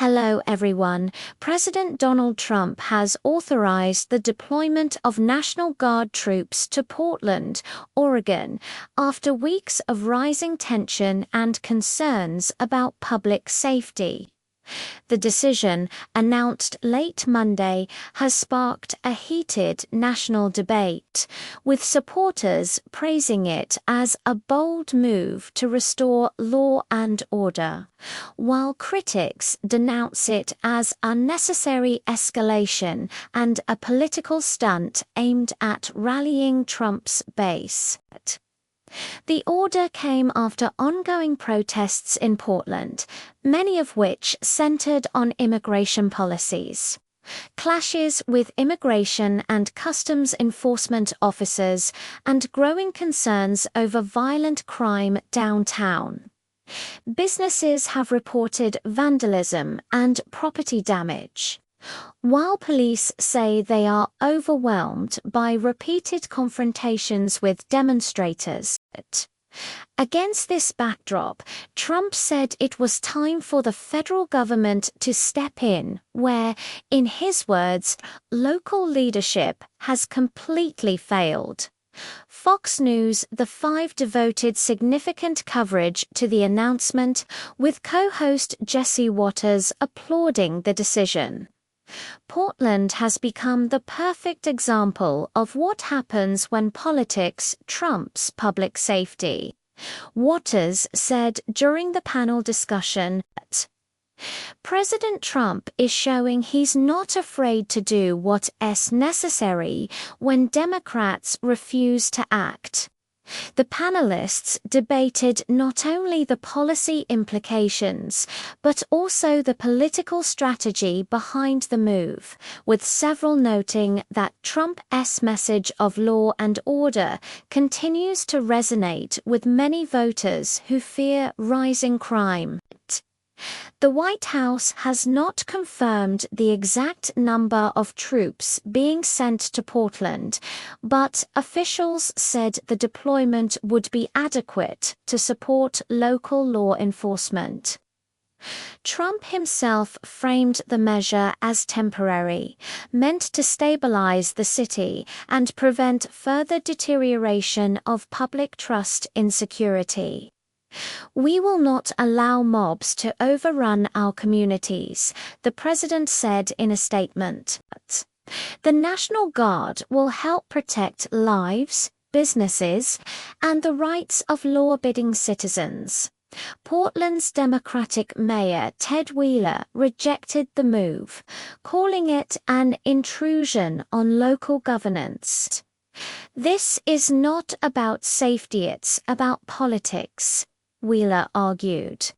Hello everyone. President Donald Trump has authorized the deployment of National Guard troops to Portland, Oregon, after weeks of rising tension and concerns about public safety. The decision, announced late Monday, has sparked a heated national debate, with supporters praising it as a bold move to restore law and order, while critics denounce it as unnecessary escalation and a political stunt aimed at rallying Trump's base. The order came after ongoing protests in Portland, many of which centered on immigration policies. Clashes with immigration and customs enforcement officers, and growing concerns over violent crime downtown. Businesses have reported vandalism and property damage, while police say they are overwhelmed by repeated confrontations with demonstrators. Against this backdrop, Trump said it was time for the federal government to step in where, in his words, local leadership has completely failed. Fox News The 5 devoted significant coverage to the announcement, with co-host Jesse Waters applauding the decision. Portland has become the perfect example of what happens when politics trumps public safety, Waters said during the panel discussion. President Trump is showing he's not afraid to do what's necessary when Democrats refuse to act. The panelists debated not only the policy implications, but also the political strategy behind the move, with several noting that Trump's message of law and order continues to resonate with many voters who fear rising crime. The White House has not confirmed the exact number of troops being sent to Portland, but officials said the deployment would be adequate to support local law enforcement. Trump himself framed the measure as temporary, meant to stabilize the city and prevent further deterioration of public trust in security. "We will not allow mobs to overrun our communities," the president said in a statement. The National Guard will help protect lives, businesses, and the rights of law-abiding citizens. Portland's Democratic Mayor Ted Wheeler rejected the move, calling it an intrusion on local governance. "This is not about safety, it's about politics," Wheeler argued.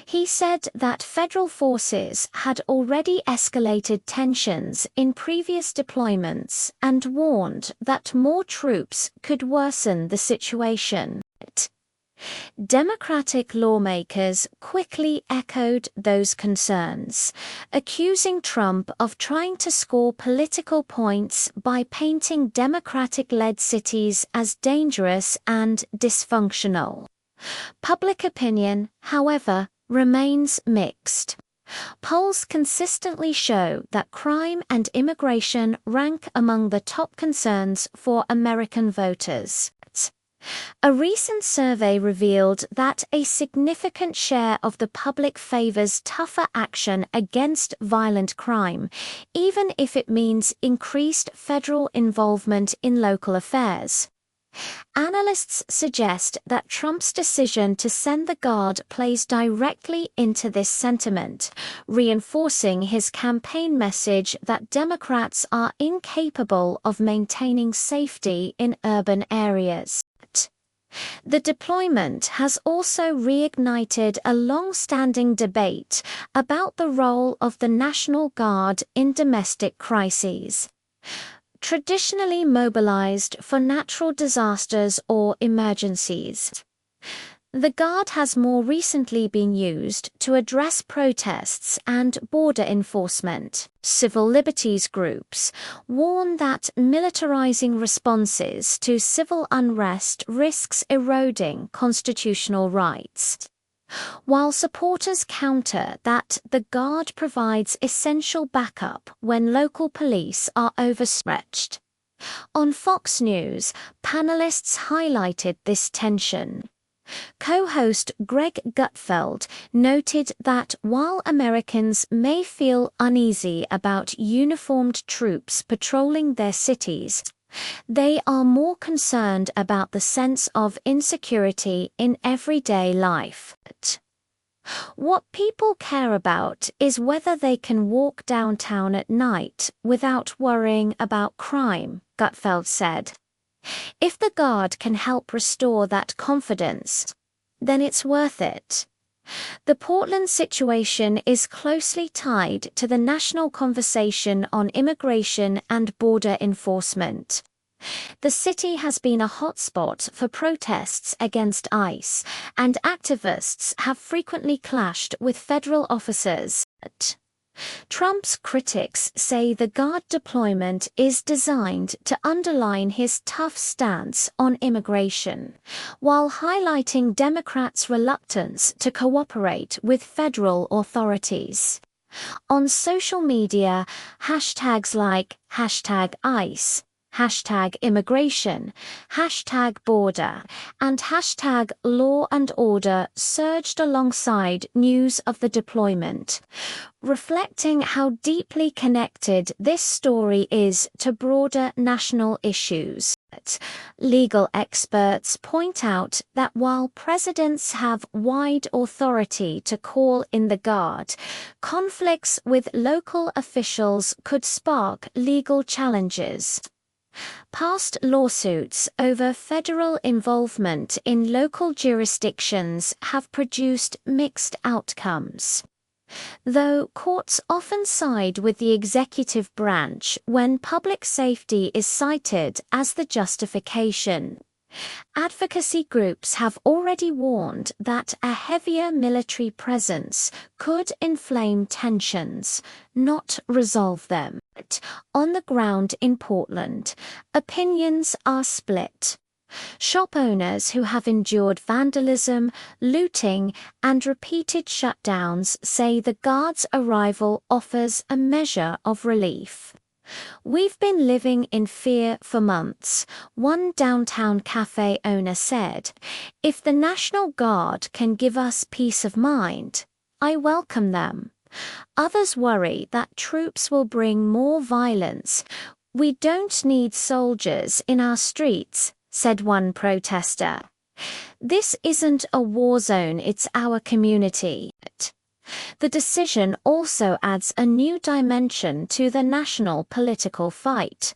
He said that federal forces had already escalated tensions in previous deployments and warned that more troops could worsen the situation. Democratic lawmakers quickly echoed those concerns, accusing Trump of trying to score political points by painting Democratic-led cities as dangerous and dysfunctional. Public opinion, however, remains mixed. Polls consistently show that crime and immigration rank among the top concerns for American voters. A recent survey revealed that a significant share of the public favors tougher action against violent crime, even if it means increased federal involvement in local affairs. Analysts suggest that Trump's decision to send the Guard plays directly into this sentiment, reinforcing his campaign message that Democrats are incapable of maintaining safety in urban areas. The deployment has also reignited a long-standing debate about the role of the National Guard in domestic crises. Traditionally mobilized for natural disasters or emergencies, the Guard has more recently been used to address protests and border enforcement. Civil liberties groups warn that militarizing responses to civil unrest risks eroding constitutional rights. while supporters counter that the Guard provides essential backup when local police are overstretched. On Fox News, panelists highlighted this tension. Co-host Greg Gutfeld noted that while Americans may feel uneasy about uniformed troops patrolling their cities, they are more concerned about the sense of insecurity in everyday life. What people care about is whether they can walk downtown at night without worrying about crime, Gutfeld said. If the Guard can help restore that confidence, then it's worth it. The Portland situation is closely tied to the national conversation on immigration and border enforcement. The city has been a hotspot for protests against ICE, and activists have frequently clashed with federal officers. Trump's critics say the Guard deployment is designed to underline his tough stance on immigration, while highlighting Democrats' reluctance to cooperate with federal authorities. On social media, hashtags like #ICE, #immigration, #border, and #law and order surged alongside news of the deployment, reflecting how deeply connected this story is to broader national issues. Legal experts point out that while presidents have wide authority to call in the Guard, conflicts with local officials could spark legal challenges. Past lawsuits over federal involvement in local jurisdictions have produced mixed outcomes. Though courts often side with the executive branch when public safety is cited as the justification, advocacy groups have already warned that a heavier military presence could inflame tensions, not resolve them. On the ground in Portland, opinions are split. Shop owners who have endured vandalism, looting, and repeated shutdowns say the Guard's arrival offers a measure of relief. "We've been living in fear for months," one downtown cafe owner said. "If the National Guard can give us peace of mind, I welcome them." Others worry that troops will bring more violence. "We don't need soldiers in our streets," said one protester. "This isn't a war zone, it's our community." The decision also adds a new dimension to the national political fight.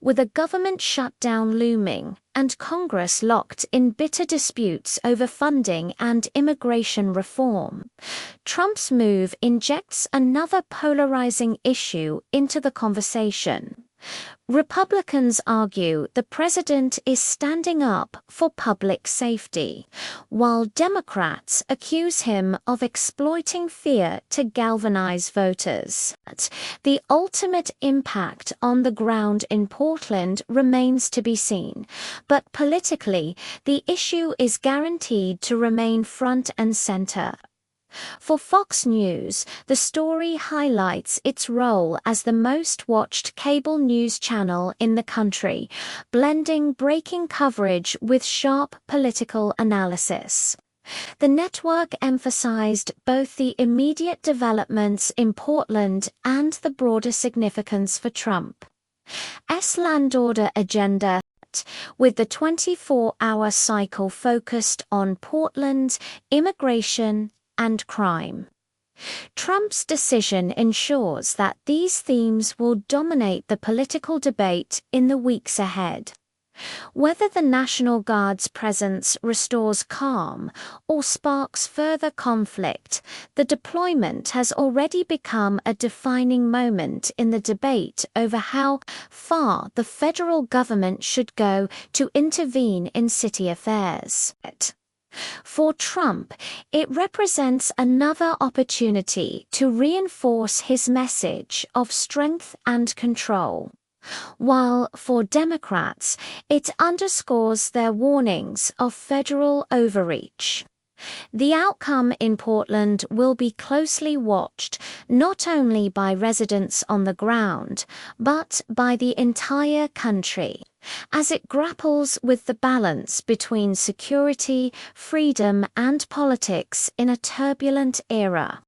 With a government shutdown looming and Congress locked in bitter disputes over funding and immigration reform, Trump's move injects another polarizing issue into the conversation. Republicans argue the president is standing up for public safety, while Democrats accuse him of exploiting fear to galvanize voters. The ultimate impact on the ground in Portland remains to be seen, but politically, the issue is guaranteed to remain front and center. For Fox News, the story highlights its role as the most watched cable news channel in the country, blending breaking coverage with sharp political analysis. The network emphasized both the immediate developments in Portland and the broader significance for Trump's land order agenda, with the 24-hour cycle focused on Portland, immigration, and crime. Trump's decision ensures that these themes will dominate the political debate in the weeks ahead. Whether the National Guard's presence restores calm or sparks further conflict, the deployment has already become a defining moment in the debate over how far the federal government should go to intervene in city affairs. For Trump, it represents another opportunity to reinforce his message of strength and control, while for Democrats, it underscores their warnings of federal overreach. The outcome in Portland will be closely watched, not only by residents on the ground, but by the entire country, as it grapples with the balance between security, freedom, and politics in a turbulent era.